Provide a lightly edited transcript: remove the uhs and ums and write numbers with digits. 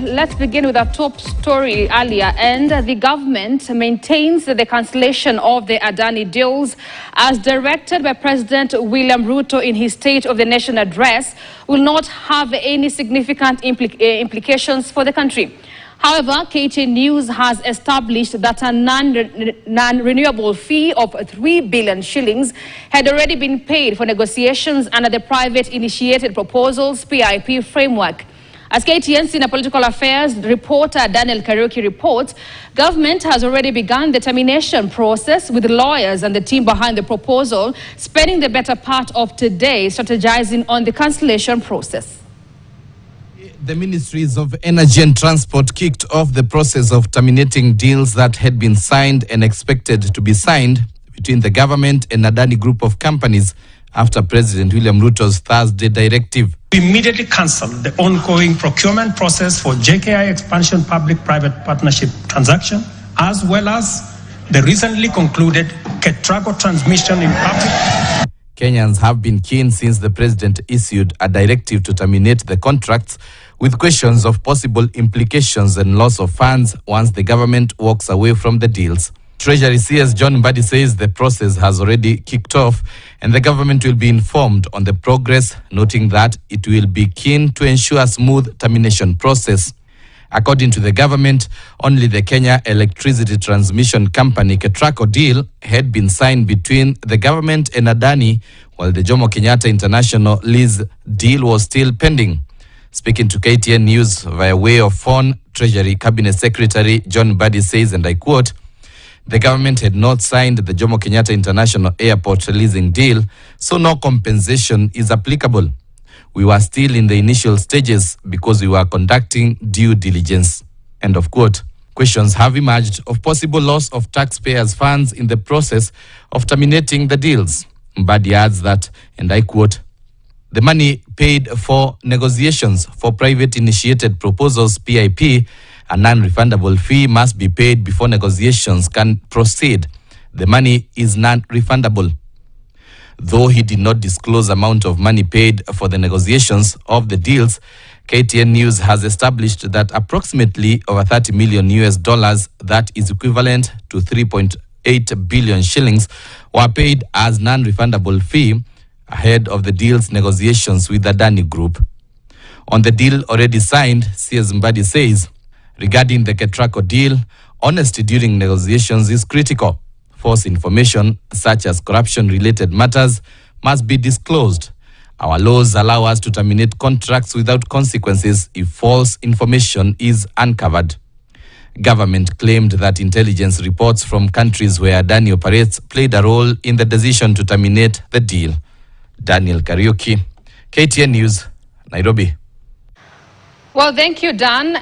let's begin with our top story earlier. And the government maintains the cancellation of the Adani deals, as directed by President William Ruto in his State of the Nation address, will not have any significant implications for the country. However, KTN News has established that a non-renewable fee of 3 billion shillings had already been paid for negotiations under the Private Initiated Proposals PIP framework. As KTN Senior Political Affairs reporter Daniel Kariuki reports, government has already begun the termination process, with lawyers and the team behind the proposal spending the better part of today strategizing on the cancellation process. The Ministries of Energy and Transport kicked off the process of terminating deals that had been signed and expected to be signed between the government and Adani group of companies after President William Ruto's Thursday directive. We immediately cancelled the ongoing procurement process for JKI expansion public-private partnership transaction, as well as the recently concluded Ketraco transmission in public. Kenyans have been keen since the president issued a directive to terminate the contracts, with questions of possible implications and loss of funds once the government walks away from the deals. Treasury CS John Mbadi says the process has already kicked off and the government will be informed on the progress, noting that it will be keen to ensure a smooth termination process. According to the government, only the Kenya Electricity Transmission Company Ketraco deal had been signed between the government and Adani, while the Jomo Kenyatta International lease deal was still pending. Speaking to KTN News via way of phone, Treasury Cabinet Secretary John Mbadi says, and I quote, "The government had not signed the Jomo Kenyatta International Airport leasing deal, so no compensation is applicable. We were still in the initial stages because we were conducting due diligence." End of quote. Questions have emerged of possible loss of taxpayers' funds in the process of terminating the deals. Mbadi adds that, and I quote, "The money paid for negotiations for private initiated proposals PIP, a non-refundable fee must be paid before negotiations can proceed. The money is non-refundable." Though he did not disclose amount of money paid for the negotiations of the deals, KTN News has established that approximately over 30 million US dollars, that is equivalent to 3.8 billion shillings, were paid as non-refundable fee ahead of the deal's negotiations with the Adani Group. On the deal already signed, CS Mbadi says, regarding the Ketraco deal, honesty during negotiations is critical. False information, such as corruption-related matters, must be disclosed. Our laws allow us to terminate contracts without consequences if false information is uncovered. Government claimed that intelligence reports from countries where Adani operates played a role in the decision to terminate the deal. Daniel Kariuki, KTN News, Nairobi. Well, thank you, Dan.